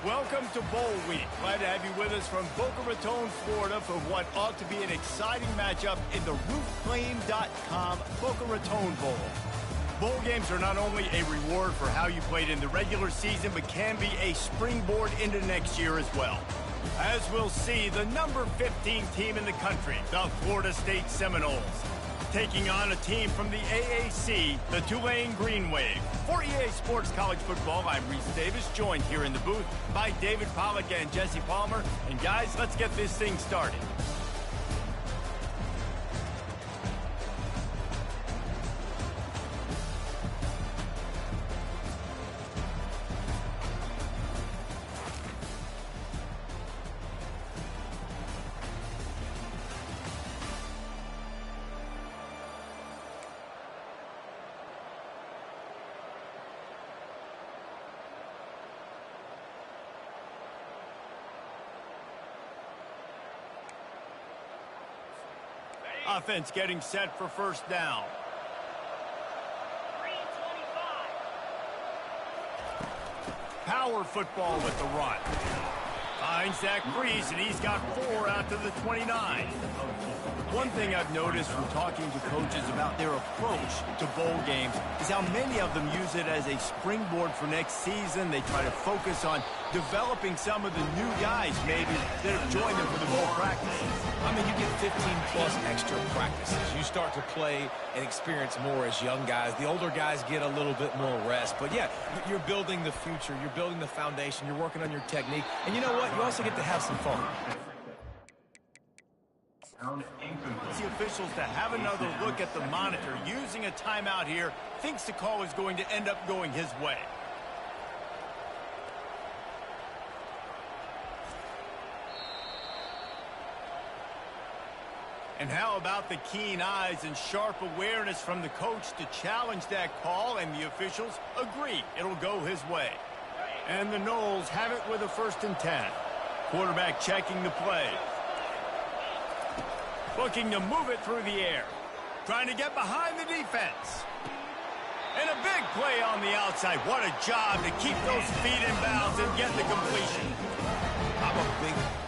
Welcome to Bowl Week. Glad to have you with us from Boca Raton, Florida for what ought to be an exciting matchup in the roofclaim.com Boca Raton Bowl. Bowl games are not only a reward for how you played in the regular season, but can be a springboard into next year as well. As we'll see, the number 15 team in the country, the Florida State Seminoles, taking on a team from the AAC, the Tulane Green Wave. For EA Sports College Football, I'm Reese Davis, joined here in the booth by David Pollack and Jesse Palmer. And guys, let's get this thing started. Offense getting set for first down. Power football with the run. Finds that crease, and he's got 4 out to the 29. One thing I've noticed from talking to coaches about their approach to bowl games is how many of them use it as a springboard for next season. They try to focus on developing some of the new guys maybe that have joined them for the bowl practices. I mean, you get 15-plus extra practices. You start to play and experience more as young guys. The older guys get a little bit more rest. But, yeah, you're building the future. You're building the foundation. You're working on your technique. And you know what? You also get to have some fun. The officials to have another look at the monitor using a timeout here. Thinks the call is going to end up going his way. And how about the keen eyes and sharp awareness from the coach to challenge that call, and the officials agree it'll go his way. And the Noles have it with a 1st and 10. Quarterback checking the play. Looking to move it through the air. Trying to get behind the defense. And a big play on the outside. What a job to keep those feet in bounds and get the completion.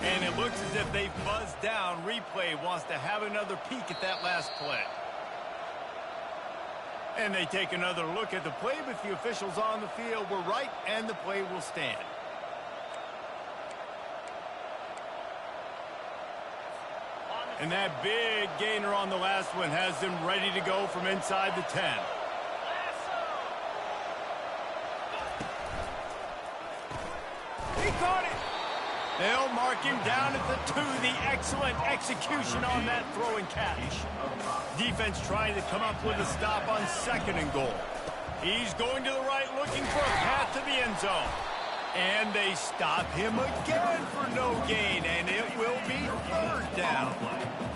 And it looks as if they've buzzed down. Replay wants to have another peek at that last play. And they take another look at the play, but the officials on the field were right, and the play will stand. And that big gainer on the last one has them ready to go from inside the 10. He caught it. They'll mark him down at the 2. The excellent execution on that throw and catch. Defense trying to come up with a stop on 2nd and goal. He's going to the right, looking for a path to the end zone. And they stop him again for no gain, and it will be 3rd down.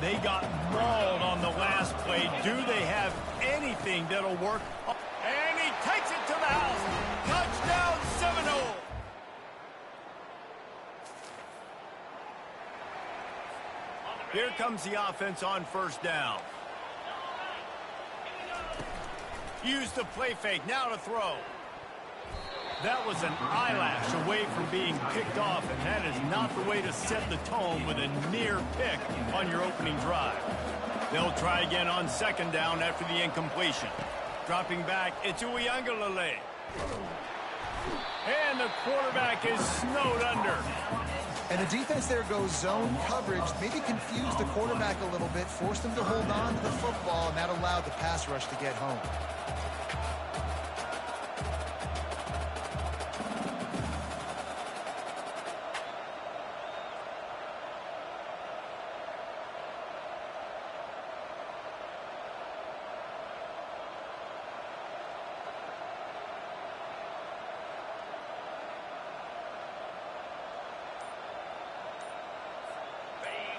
They got mauled on the last play. Do they have anything that'll work? And he takes it to the house. Touchdown, Seminole. Here comes the offense on 1st down. Use the play fake, now to throw. That was an eyelash away from being picked off, and that is not the way to set the tone with a near pick on your opening drive. They'll try again on 2nd down after the incompletion. Dropping back, it's Uyangalele. And the quarterback is snowed under. And the defense there goes zone coverage, maybe confused the quarterback a little bit, forced him to hold on to the football, and that allowed the pass rush to get home.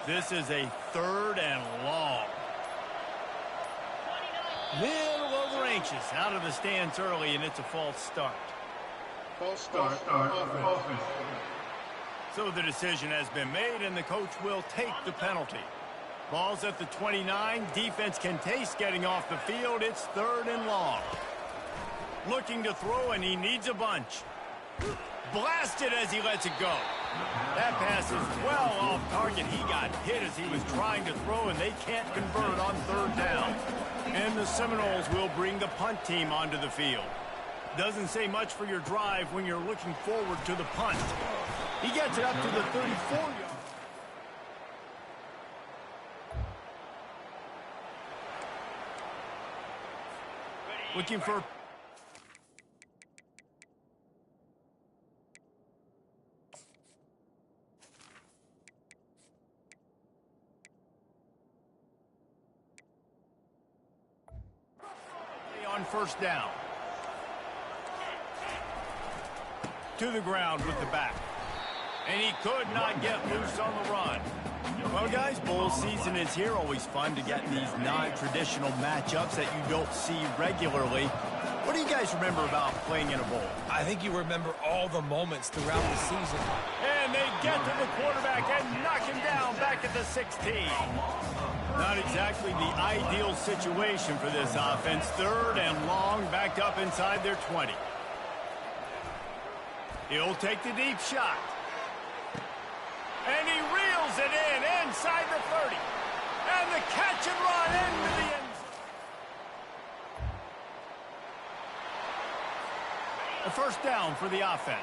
This is a 3rd and long. Little over anxious, out of the stands early, and it's a false start. False start. Offense. So the decision has been made, and the coach will take the penalty. Ball's at the 29. Defense can taste getting off the field. It's 3rd and long. Looking to throw, and he needs a bunch. Blasted as he lets it go. That pass is well off target. He got hit as he was trying to throw, and they can't convert on third down. And the Seminoles will bring the punt team onto the field. Doesn't say much for your drive when you're looking forward to the punt. He gets it up to the 34-yard. Looking for... on first down. To the ground with the back. And he could not get loose on the run. Well, guys, bowl season is here. Always fun to get in these non-traditional matchups that you don't see regularly. What do you guys remember about playing in a bowl? I think you remember all the moments throughout the season. And they get to the quarterback and knock him down back at the 16. Not exactly the ideal situation for this offense. Third and long, backed up inside their 20. He'll take the deep shot. And he reels it in inside the 30. And the catch and run into the end zone. A first down for the offense.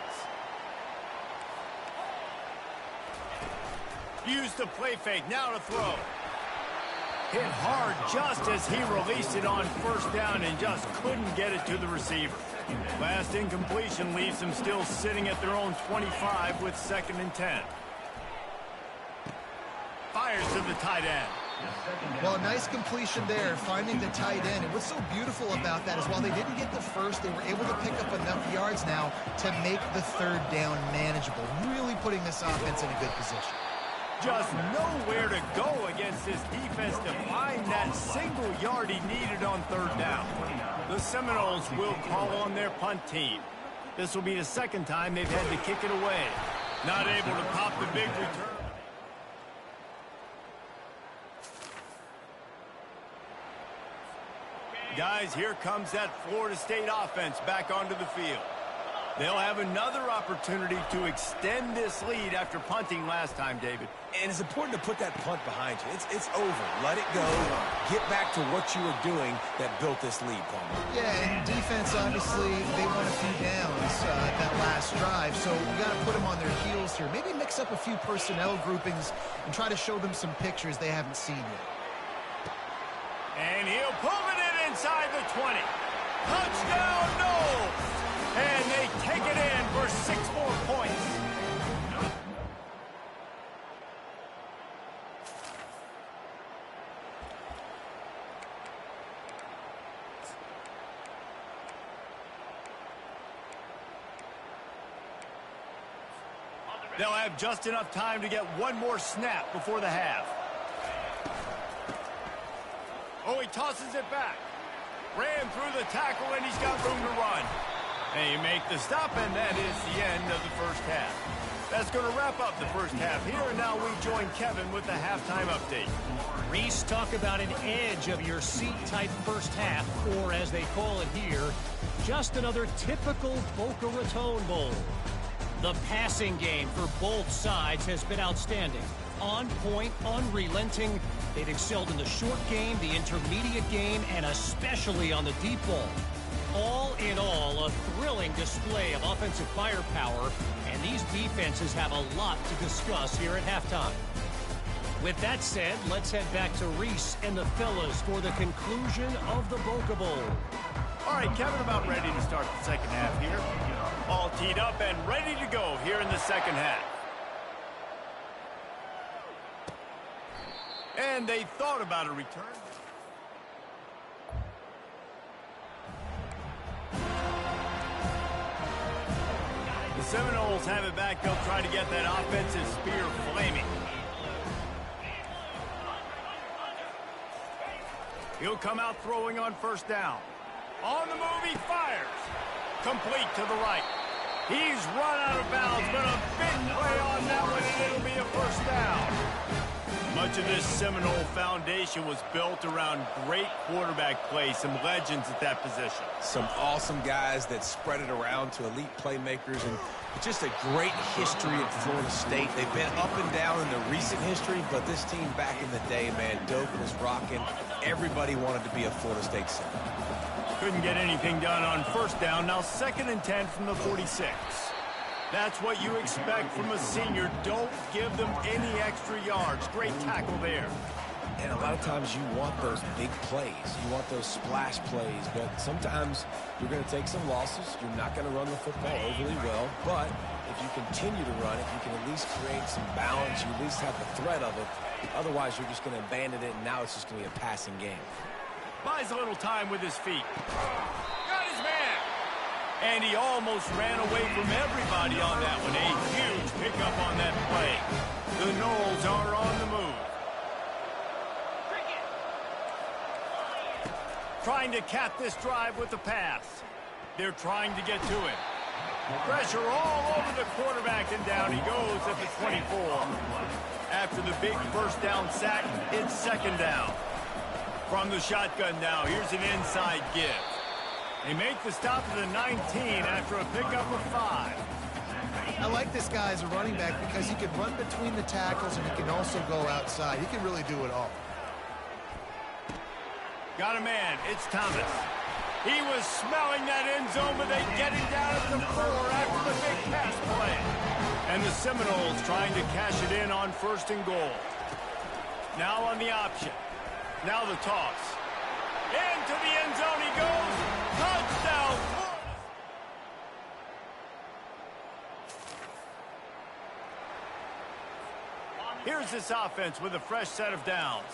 Use the play fake, now to throw. Hit hard just as he released it on first down and just couldn't get it to the receiver. Last incompletion leaves them still sitting at their own 25 with 2nd and 10. Fires to the tight end. Well, a nice completion there, finding the tight end. And what's so beautiful about that is while they didn't get the first, they were able to pick up enough yards now to make the third down manageable, really putting this offense in a good position. Just nowhere to go against this defense to find that single yard he needed on third down. The Seminoles will call on their punt team. This will be the 2nd time they've had to kick it away. Not able to pop the big return. Guys, here comes that Florida State offense back onto the field. They'll have another opportunity to extend this lead after punting last time, David. And it's important to put that punt behind you. It's over. Let it go. Get back to what you were doing that built this lead, Palmer. Yeah, and defense, obviously, they won a few downs that last drive, so we got to put them on their heels here. Maybe mix up a few personnel groupings and try to show them some pictures they haven't seen yet. And he'll pull it in inside the 20. Touchdown, no! And they take it in for 6 more points. They'll have just enough time to get one more snap before the half. Oh, he tosses it back. Ran through the tackle, and he's got room to run. And you make the stop, and that is the end of the first half. That's going to wrap up the first half here, and now we join Kevin with the halftime update. Reese, talk about an edge of your seat type first half, or as they call it here, just another typical Boca Raton Bowl. The passing game for both sides has been outstanding. On point, unrelenting. They've excelled in the short game, the intermediate game, and especially on the deep ball. All in all, a thrilling display of offensive firepower, and these defenses have a lot to discuss here at halftime. With that said, let's head back to Reese and the fellas for the conclusion of the Boca Bowl. All right, Kevin, about ready to start the second half here. All teed up and ready to go here in the second half. And they thought about a return. The Seminoles have it back. They'll try to get that offensive spear flaming. He'll come out throwing on first down. On the move, he fires. Complete to the right. He's run out of bounds, but a big play on that one, and it'll be a first down. Much of this Seminole foundation was built around great quarterback play, some legends at that position. Some awesome guys that spread it around to elite playmakers, and just a great history at Florida State. They've been up and down in the recent history, but this team back in the day, man, Doak was rocking. Everybody wanted to be a Florida State center. Couldn't get anything done on first down. Now 2nd and 10 from the 46. That's what you expect from a senior. Don't give them any extra yards. Great tackle there. And a lot of times you want those big plays. You want those splash plays. But sometimes you're going to take some losses. You're not going to run the football overly well. But if you continue to run it, you can at least create some balance. You at least have the threat of it. Otherwise, you're just going to abandon it, and now it's just going to be a passing game. Buys a little time with his feet. Got his man. And he almost ran away from everybody on that one. A huge pickup on that play. The Noles are on the move. Trying to cap this drive with the pass. They're trying to get to it. Pressure all over the quarterback, and down he goes at the 24. After the big first down sack, it's 2nd down. From the shotgun now, here's an inside give. They make the stop at the 19 after a pickup of 5. I like this guy as a running back because he can run between the tackles and he can also go outside. He can really do it all. Got a man. It's Thomas. He was smelling that end zone, but they get him down at the 4 after the big pass play. And the Seminoles trying to cash it in on 1st and goal. Now on the option. Now the toss. Into the end zone he goes. Touchdown. Here's this offense with a fresh set of downs.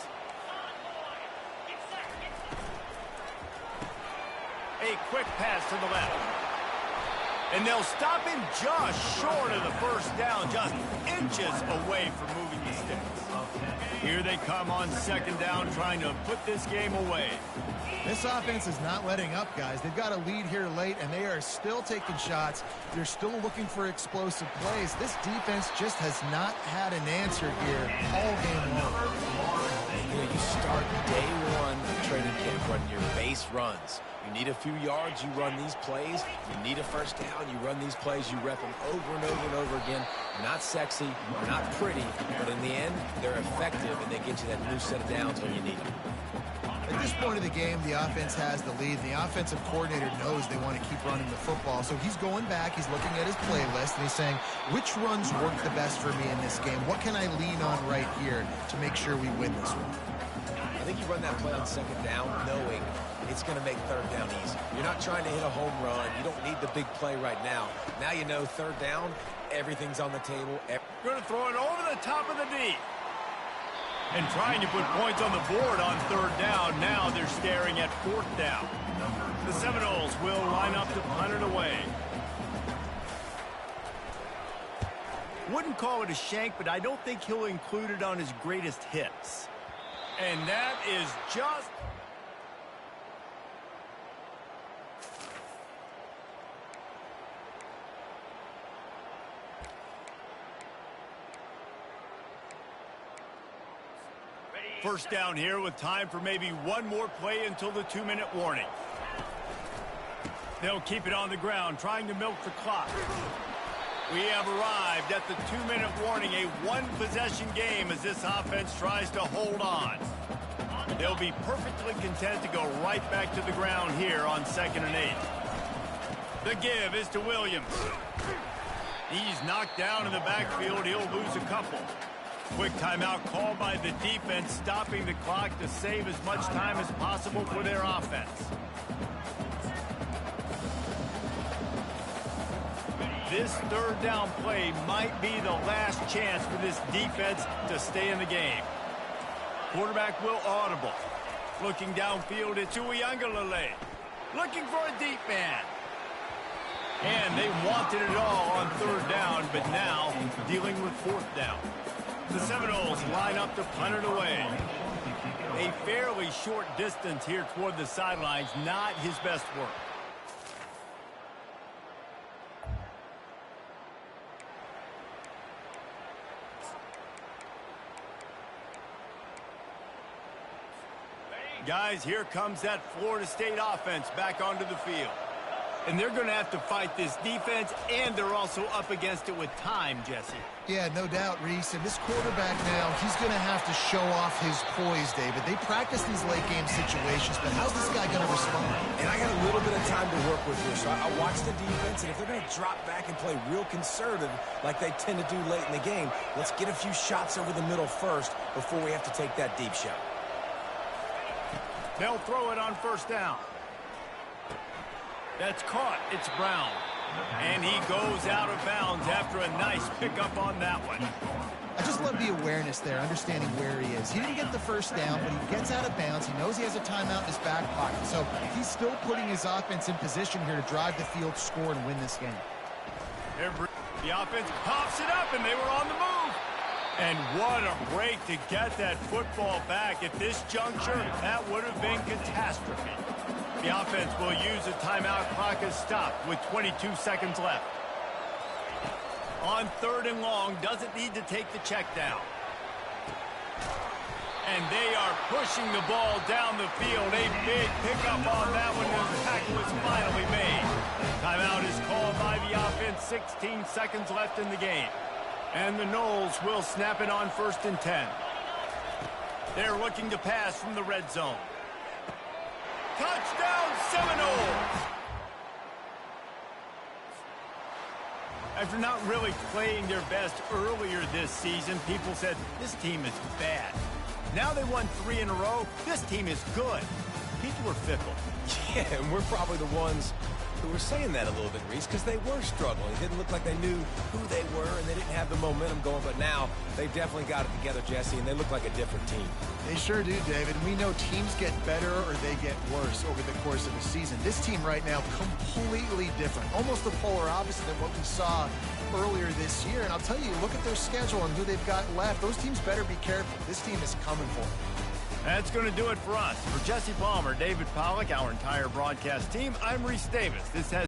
A quick pass to the left. And they'll stop him just short of the first down, just inches away from moving the sticks. Here they come on 2nd down, trying to put this game away. This offense is not letting up, guys. They've got a lead here late, and they are still taking shots. They're still looking for explosive plays. This defense just has not had an answer here all game long. You know, you start day one training camp running your base runs. You need a few yards, you run these plays. You need a first down, you run these plays. You rep them over and over and over again. They're not sexy, they're not pretty, but in the end, they're effective, and they get you that new set of downs when you need them. At this point of the game, the offense has the lead. The offensive coordinator knows they want to keep running the football. So he's going back, he's looking at his playlist, and he's saying, which runs work the best for me in this game? What can I lean on right here to make sure we win this one? I think you run that play on 2nd down knowing it's going to make 3rd down easy. You're not trying to hit a home run. You don't need the big play right now. Now you know 3rd down, everything's on the table. Going to throw it over the top of the D. And trying to put points on the board on 3rd down. Now they're staring at 4th down. The Seminoles will line up to punt it away. Wouldn't call it a shank, but I don't think he'll include it on his greatest hits. And that is just... First down here with time for maybe one more play until the 2-minute warning. They'll keep it on the ground, trying to milk the clock. We have arrived at the 2-minute warning, a one-possession game as this offense tries to hold on. They'll be perfectly content to go right back to the ground here on 2nd and 8. The give is to Williams. He's knocked down in the backfield. He'll lose a couple. Quick timeout called by the defense, stopping the clock to save as much time as possible for their offense. This 3rd down play might be the last chance for this defense to stay in the game. Quarterback will audible. Looking downfield, it's Uiagalelei. Looking for a deep man. And they wanted it all on 3rd down, but now dealing with 4th down. The Seminoles line up to punt it away. A fairly short distance here toward the sidelines, not his best work. Guys, here comes that Florida State offense back onto the field. And they're going to have to fight this defense, and they're also up against it with time, Jesse. Yeah, no doubt, Reese. And this quarterback now, he's going to have to show off his poise, David. They practice these late-game situations, but how's this guy going to respond? And I got a little bit of time to work with here, so I watch the defense, and if they're going to drop back and play real conservative like they tend to do late in the game, let's get a few shots over the middle first before we have to take that deep shot. They'll throw it on first down. That's caught. It's Brown. And he goes out of bounds after a nice pickup on that one. I just love the awareness there, understanding where he is. He didn't get the first down, but he gets out of bounds. He knows he has a timeout in his back pocket. So he's still putting his offense in position here to drive the field, score, and win this game. The offense pops it up, and they were on the move. And what a break to get that football back. At this juncture, that would have been catastrophe. The offense will use a timeout. Clock is stopped with 22 seconds left. On 3rd and long, doesn't need to take the check down. And they are pushing the ball down the field. A big pickup on that one as the tackle was finally made. Timeout is called by the offense. 16 seconds left in the game. And the Noles will snap it on 1st and 10. They're looking to pass from the red zone. Touchdown Seminoles! After not really playing their best earlier this season, people said this team is bad. Now they won 3 in a row. This team is good. People were fickle. Yeah, and we're probably the ones who were saying that a little bit, Reese, because they were struggling. It didn't look like they knew who they were, and they didn't have the momentum going. But now they've definitely got it together, Jesse, and they look like a different team. They sure do, David. We know teams get better or they get worse over the course of a season. This team right now, completely different. Almost the polar opposite than what we saw earlier this year. And I'll tell you, look at their schedule and who they've got left. Those teams better be careful. This team is coming for them. That's going to do it for us. For Jesse Palmer, David Pollack, our entire broadcast team, I'm Reese Davis. This has